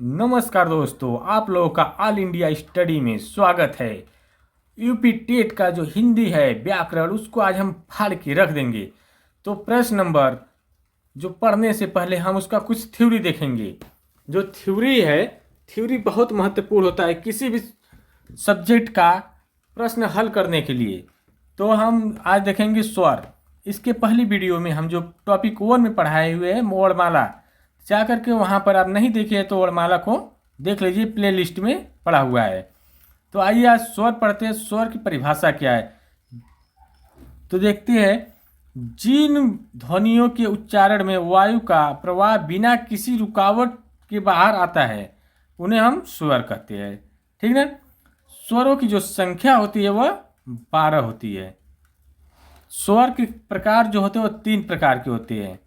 नमस्कार दोस्तों, आप लोगों का ऑल इंडिया स्टडी में स्वागत है। यूपी टेट का जो हिंदी है व्याकरण, उसको आज हम फाड़ के रख देंगे। तो प्रश्न नंबर जो पढ़ने से पहले हम उसका कुछ थ्योरी देखेंगे। जो थ्योरी है, थ्योरी बहुत महत्वपूर्ण होता है किसी भी सब्जेक्ट का प्रश्न हल करने के लिए। तो हम आज देखेंगे स्वर। इसके पहली वीडियो में हम जो टॉपिक 1 में पढ़ाए हुए हैं वर्णमाला, जा करके वहाँ पर आप नहीं देखे तो वर्णमाला को देख लीजिए, प्ले लिस्ट में पढ़ा हुआ है। तो आइए आज स्वर पढ़ते हैं। स्वर की परिभाषा क्या है तो देखते हैं। जिन ध्वनियों के उच्चारण में वायु का प्रवाह बिना किसी रुकावट के बाहर आता है उन्हें हम स्वर कहते हैं। ठीक ना। स्वरों की जो संख्या होती है वह 12 होती है। स्वर के प्रकार जो होते हैं वो 3 प्रकार के होते हैं।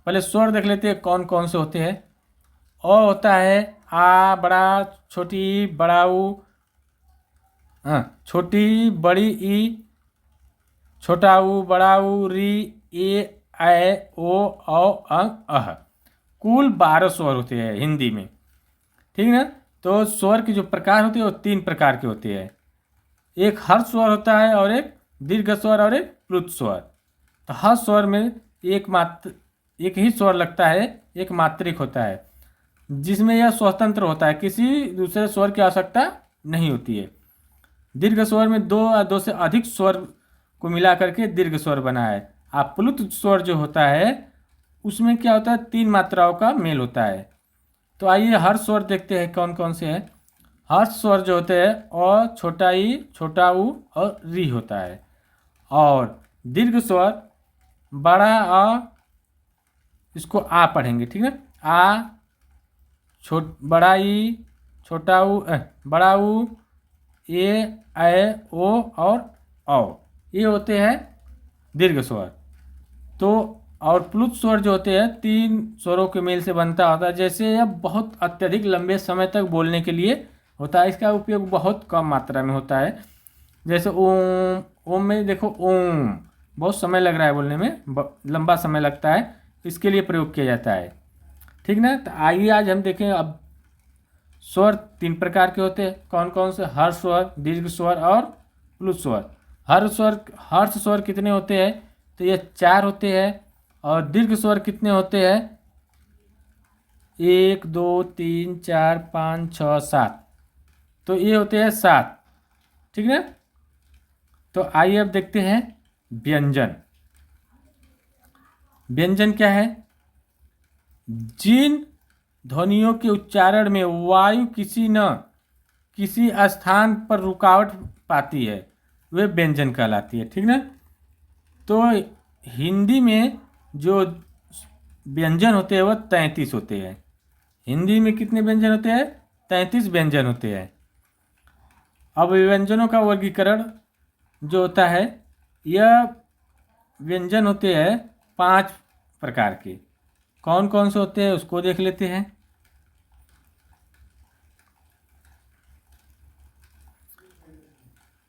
पहले स्वर देख लेते हैं कौन कौन से होते हैं। अ होता है आ, बड़ा, छोटी, बड़ा ऊ, छोटी बड़ी ई, छोटा ऊ, बड़ा ऊ, री, ए, ओ, अह। कुल 12 स्वर होते हैं हिंदी में। ठीक ना। तो स्वर के जो प्रकार होते हैं वो 3 प्रकार के होते हैं। एक हर्ष स्वर होता है और एक दीर्घ स्वर और एक प्लुत स्वर। तो हर्ष स्वर में एक ही स्वर लगता है, एक मात्रिक होता है, जिसमें यह स्वतंत्र होता है, किसी दूसरे स्वर की आवश्यकता नहीं होती है। दीर्घ स्वर में 2 या 2 से अधिक स्वर को मिला करके दीर्घ स्वर बना है। आप प्लुत स्वर जो होता है उसमें क्या होता है, 3 मात्राओं का मेल होता है। तो आइए हर स्वर देखते हैं कौन कौन से हैं। हर स्वर जो होते हैं अ, छोटा ई, छोटा ऊ और री होता है। और दीर्घ स्वर बड़ा अ, इसको आ पढ़ेंगे। ठीक है। आ, बड़ा ई, छोटा ऊ, बड़ा ऊ, ए, ओ और औ, ये होते हैं दीर्घ स्वर। तो और प्लुत स्वर जो होते हैं 3 स्वरों के मेल से बनता होता है। जैसे यह बहुत अत्यधिक लंबे समय तक बोलने के लिए होता है, इसका उपयोग बहुत कम मात्रा में होता है। जैसे ओम, ओम में देखो ओम, बहुत समय लग रहा है बोलने में, लंबा समय लगता है, इसके लिए प्रयोग किया जाता है। ठीक ना। तो आइए आज हम देखें अब स्वर 3 प्रकार के होते हैं कौन कौन से। हर्ष स्वर, दीर्घ स्वर और प्लुत स्वर। हर्ष स्वर कितने होते हैं तो ये 4 होते हैं। और दीर्घ स्वर कितने होते हैं, 1 2 3 4 5 6 7, तो ये होते हैं 7। ठीक है। तो आइए अब देखते हैं व्यंजन। व्यंजन क्या है, जिन ध्वनियों के उच्चारण में वायु किसी स्थान पर रुकावट पाती है वे व्यंजन कहलाती है। ठीक ना। तो हिंदी में जो व्यंजन होते हैं वह 33 होते हैं। हिंदी में कितने व्यंजन होते हैं, 33 व्यंजन होते हैं। अब व्यंजनों का वर्गीकरण जो होता है, यह व्यंजन होते हैं 5 प्रकार के। कौन कौन से होते हैं उसको देख लेते हैं।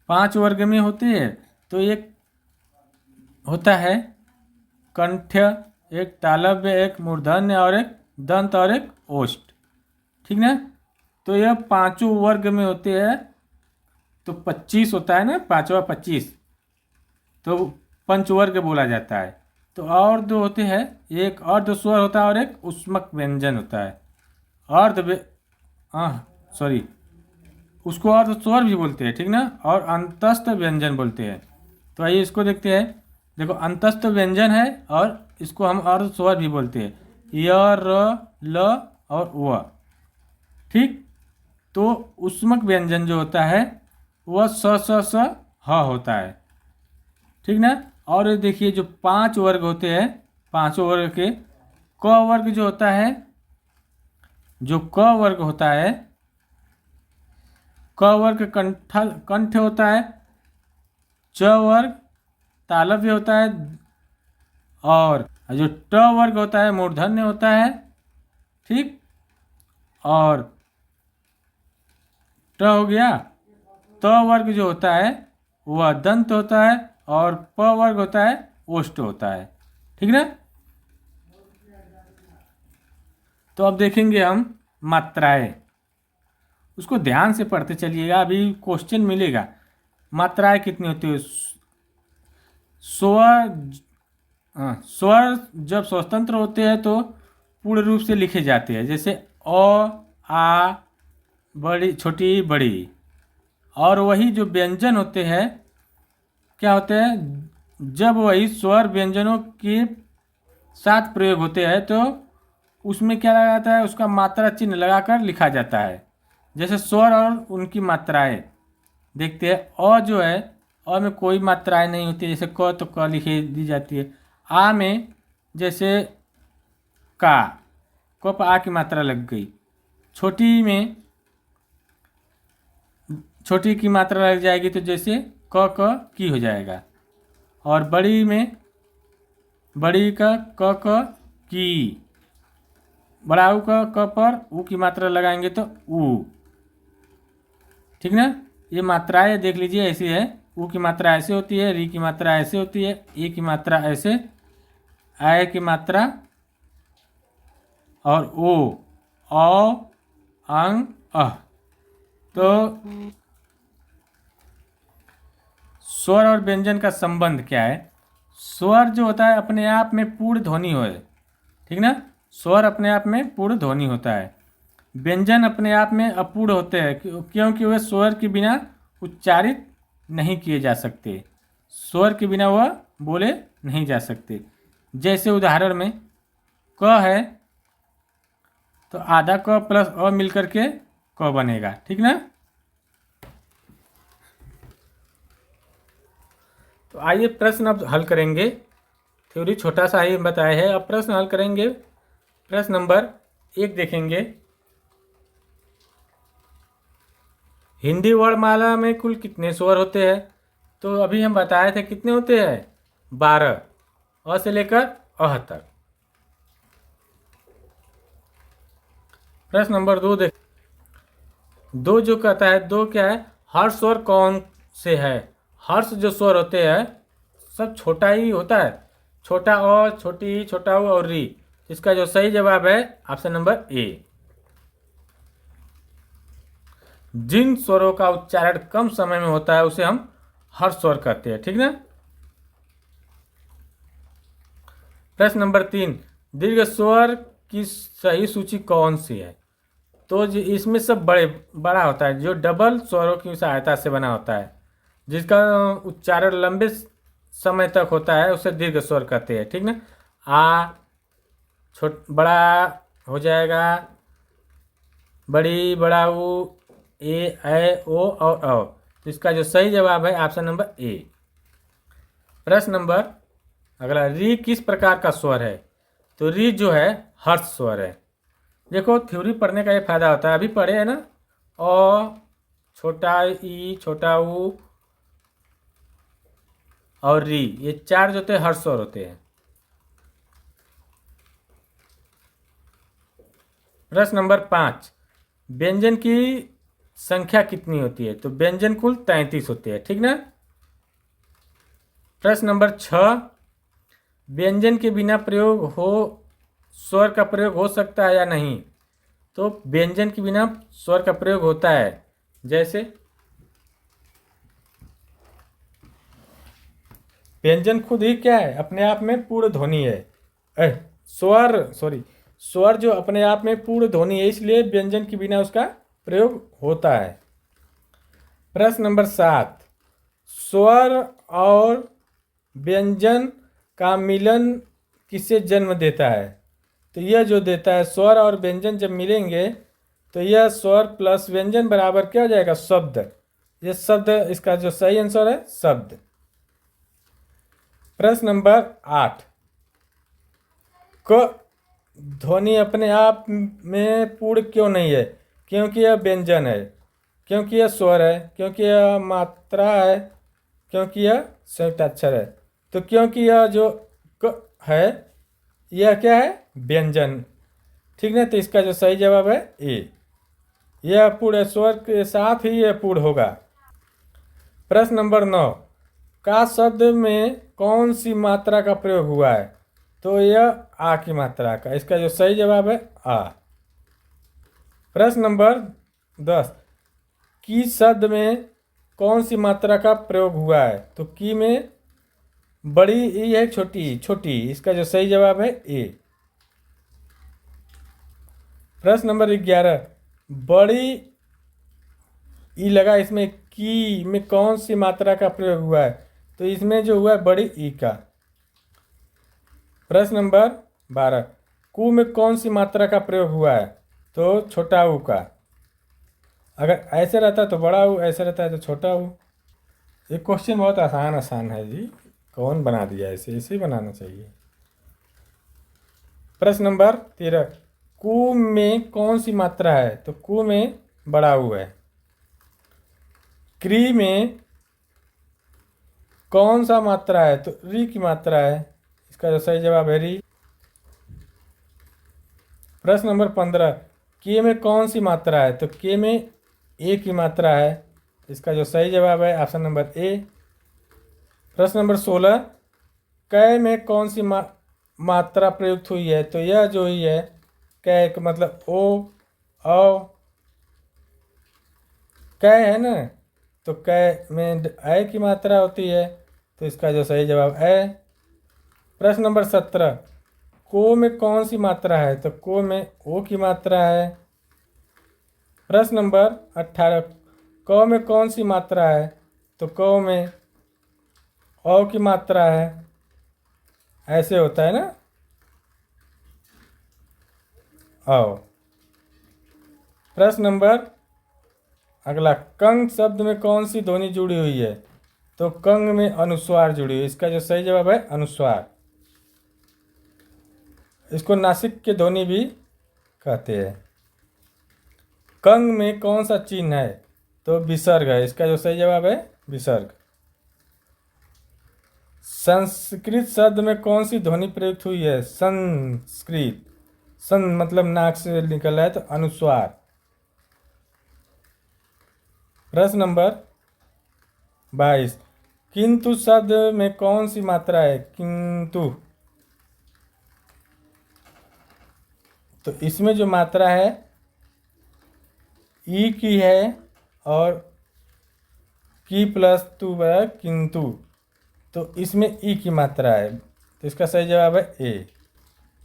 पांच वर्ग में होते हैं। तो एक होता है कंठ्य, एक तालव्य, एक मूर्धन्य और एक दंत और एक ओष्ठ। ठीक ना। तो यह 5 वर्ग में होते हैं। तो 25 होता है ना, 5वां 25, तो पंचवर्ग बोला जाता है। तो और 2 होते हैं, एक अर्ध स्वर होता है और एक उष्मक व्यंजन होता है। सॉरी, उसको अर्ध स्वर भी बोलते हैं। ठीक ना। और अंतस्थ व्यंजन बोलते हैं। तो आइए इसको देखते हैं। देखो अंतस्थ व्यंजन है और इसको हम अर्ध स्वर भी बोलते हैं, य, र, ल और व। ठीक। तो उष्मक व्यंजन जो होता है वह स ह होता है। ठीक ना। और ये देखिए जो 5 वर्ग होते हैं, 5 वर्ग के क वर्ग जो होता है, जो क वर्ग होता है, क वर्ग कंठ होता है, च वर्ग तालव्य होता है, और जो ट वर्ग होता है मूर्धन्य होता है। ठीक। और ट हो गया। त वर्ग जो होता है वह दंत होता है और प वर्ग होता है ओष्ठ होता है। ठीक ना। तो अब देखेंगे हम मात्राएं, उसको ध्यान से पढ़ते चलिएगा, अभी क्वेश्चन मिलेगा। मात्राएं कितनी होती है? स्वर, स्वर जब स्वतंत्र होते हैं तो पूर्ण रूप से लिखे जाते हैं, जैसे अ, आ, बड़ी, छोटी, बड़ी। और वही जो व्यंजन होते हैं क्या होते हैं, जब वही स्वर व्यंजनों के साथ प्रयोग होते हैं तो उसमें क्या लगा जाता है, उसका मात्रा चिन्ह लगाकर लिखा जाता है। जैसे स्वर और उनकी मात्राएं देखते हैं। अ जो है, अ में कोई मात्राएं नहीं होती, जैसे क तो क लिखी दी जाती है। आ में जैसे का, क पर आ की मात्रा लग गई। छोटी में छोटी की मात्रा लग जाएगी तो जैसे क की हो जाएगा। और बड़ी में बड़ी का क की, बड़ा ऊ का क पर ऊ की मात्रा लगाएंगे तो ऊ। ठीक ना? ये मात्राएं देख लीजिए ऐसी है। ऊ की मात्रा ऐसे होती है, री की मात्रा ऐसे होती है, ए की मात्रा ऐसे, आय की मात्रा, और ओ, औ, अंग, अह। तो स्वर और व्यंजन का संबंध क्या है? स्वर जो होता है अपने आप में पूर्ण ध्वनि हो, ठीक ना? स्वर अपने आप में पूर्ण ध्वनि होता है। व्यंजन अपने आप में अपूर्ण होते हैं क्योंकि वे स्वर के बिना उच्चारित नहीं किए जा सकते। स्वर के बिना वह बोले नहीं जा सकते। जैसे उदाहरण में क है तो आधा क प्लस अ मिलकर के क बनेगा, ठीक ना? तो आइए प्रश्न अब हल करेंगे। थ्योरी छोटा सा ही बताया है, अब प्रश्न हल करेंगे। प्रश्न नंबर 1 देखेंगे। हिंदी वर्णमाला में कुल कितने स्वर होते हैं? तो अभी हम बताए थे कितने होते हैं, 12, अ से लेकर अह तक। प्रश्न नंबर 2 देख। 2 जो कहता है, 2 क्या है, हर्ष स्वर कौन से है? हर्ष जो स्वर होते हैं सब छोटा ही होता है, छोटा अ, छोटी, छोटा उ और री। इसका जो सही जवाब है ऑप्शन नंबर ए। जिन स्वरों का उच्चारण कम समय में होता है उसे हम हर्ष स्वर कहते हैं, ठीक ना? प्रश्न नंबर 3, दीर्घ स्वर की सही सूची कौन सी है? तो इसमें सब बड़ा होता है, जो डबल स्वरों की सहायता से बना होता है, जिसका उच्चारण लंबे समय तक होता है उसे दीर्घ स्वर कहते हैं, ठीक ना? आ बड़ा हो जाएगा, बड़ी, बड़ा ऊ, ए, ओ और औ। तो इसका जो सही जवाब है ऑप्शन नंबर ए। प्रश्न नंबर अगला, री किस प्रकार का स्वर है? तो री जो है हर्ष स्वर है। देखो थ्योरी पढ़ने का ये फायदा होता है, अभी पढ़े है ना, अ, छोटा ई, छोटा ऊ और री, ये 4 जो होते हैं हर्ष स्वर होते हैं। प्रश्न नंबर 5, व्यंजन की संख्या कितनी होती है? तो व्यंजन कुल 33 होते हैं, ठीक ना? प्रश्न नंबर 6, व्यंजन के बिना प्रयोग हो स्वर का प्रयोग हो सकता है या नहीं? तो व्यंजन के बिना स्वर का प्रयोग होता है। जैसे व्यंजन खुद ही क्या है, अपने आप में पूर्ण ध्वनि है। स्वर जो अपने आप में पूर्ण ध्वनि है, इसलिए व्यंजन के बिना उसका प्रयोग होता है। प्रश्न नंबर 7, स्वर और व्यंजन का मिलन किसे जन्म देता है? तो यह जो देता है, स्वर और व्यंजन जब मिलेंगे तो यह स्वर प्लस व्यंजन बराबर क्या हो जाएगा, शब्द। ये शब्द, इसका जो सही आंसर है शब्द। प्रश्न नंबर 8, क ध्वनि अपने आप में पूर्ण क्यों नहीं है? क्योंकि यह व्यंजन है, क्योंकि यह स्वर है, क्योंकि यह मात्रा है, क्योंकि यह संयुक्त अक्षर है। तो क्योंकि यह जो क है यह क्या है, व्यंजन, ठीक ना? तो इसका जो सही जवाब है ए। यह पूर्ण स्वर के साथ ही यह पूर्ण होगा। प्रश्न नंबर 9, का शब्द में कौन सी मात्रा का प्रयोग हुआ है? तो यह आ की मात्रा का। इसका जो सही जवाब है आ। प्रश्न नंबर 10, की शब्द में कौन सी मात्रा का प्रयोग हुआ है? तो की में बड़ी ई है छोटी ई? छोटी। इसका जो सही जवाब है ए। प्रश्न नंबर 11, बड़ी ई लगा, इसमें की में कौन सी मात्रा का प्रयोग हुआ है? तो इसमें जो हुआ है बड़ी ई का। प्रश्न नंबर 12, कु में कौन सी मात्रा का प्रयोग हुआ है? तो छोटा ऊ का। अगर ऐसे रहता तो बड़ा ऊ, ऐसे रहता है तो छोटा ऊ। ये क्वेश्चन बहुत आसान है जी, कौन बना दिया? ऐसे ही बनाना चाहिए। प्रश्न नंबर 13, कु में कौन सी मात्रा है? तो कु में बड़ा ऊ है। क्री में कौन सा मात्रा है? तो री की मात्रा है। इसका जो सही जवाब है री। प्रश्न नंबर 15, के में कौन सी मात्रा है? तो के में ए की मात्रा है। इसका जो सही जवाब है ऑप्शन नंबर ए। प्रश्न नंबर 16, कै में कौन सी मात्रा प्रयुक्त हुई है? तो यह जो ही है कै का मतलब ओ औ कै है ना, तो कै में ऐ की मात्रा होती है। तो इसका जो सही जवाब है। प्रश्न नंबर 17, को में कौन सी मात्रा है? तो को में ओ की मात्रा है। प्रश्न नंबर 18, क में कौन सी मात्रा है? तो क में औ की मात्रा है। ऐसे होता है ना, औ। प्रश्न नंबर अगला, कंग शब्द में कौन सी ध्वनि जुड़ी हुई है? तो कंग में अनुस्वार जुड़ी हुई है। इसका जो सही जवाब है अनुस्वार। इसको नासिक की ध्वनि भी कहते हैं। कंग में कौन सा चिन्ह है? तो विसर्ग है। इसका जो सही जवाब है विसर्ग। संस्कृत शब्द में कौन सी ध्वनि प्रयुक्त हुई है? संस्कृत, सं मतलब नाक से निकल रहा है तो अनुस्वार। प्रश्न नंबर 22, किंतु शब्द में कौन सी मात्रा है? किंतु, तो इसमें जो मात्रा है ई की है और की प्लस तू बराबर किंतु, तो इसमें ई की मात्रा है। तो इसका सही जवाब है ए।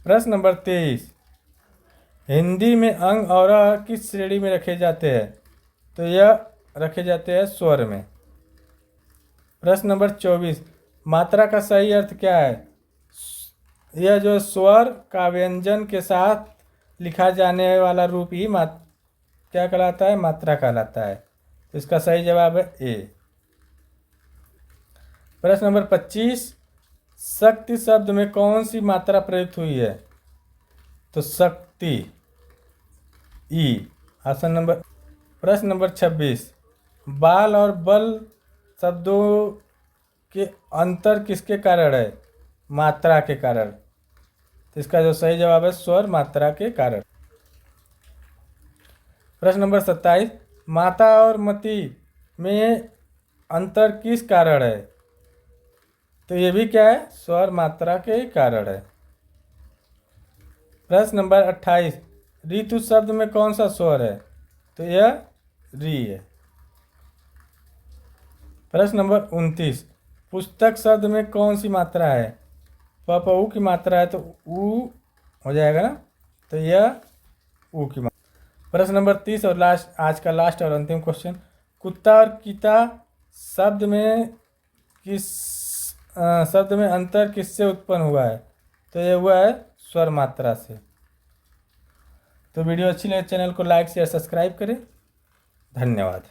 प्रश्न नंबर 23, हिंदी में अंग और अ किस श्रेणी में रखे जाते हैं? तो यह रखे जाते हैं स्वर में। प्रश्न नंबर 24, मात्रा का सही अर्थ क्या है? यह जो स्वर का व्यंजन के साथ लिखा जाने वाला रूप ही क्या कहलाता है? मात्रा कहलाता है। तो इसका सही जवाब है ए। प्रश्न नंबर 25, शक्ति शब्द में कौन सी मात्रा प्रयुक्त हुई है? तो शक्ति ई ऑप्शन नंबर। प्रश्न नंबर 26, बाल और बल शब्दों के अंतर किसके कारण है? मात्रा के कारण। तो इसका जो सही जवाब है स्वर मात्रा के कारण। प्रश्न नंबर 27, माता और मति में अंतर किस कारण है? तो ये भी क्या है? स्वर मात्रा के कारण है। प्रश्न नंबर 28, ऋतु शब्द में कौन सा स्वर है? तो यह री है। प्रश्न नंबर 29, पुस्तक शब्द में कौन सी मात्रा है? प उ की मात्रा है तो ऊ हो जाएगा ना, तो यह ऊ की मात्रा। प्रश्न नंबर 30 और लास्ट, आज का लास्ट और अंतिम क्वेश्चन, कुत्ता और गीता शब्द में किस शब्द में अंतर किससे उत्पन्न हुआ है? तो यह हुआ है स्वर मात्रा से। तो वीडियो अच्छी लगे चैनल को लाइक शेयर सब्सक्राइब करें। धन्यवाद।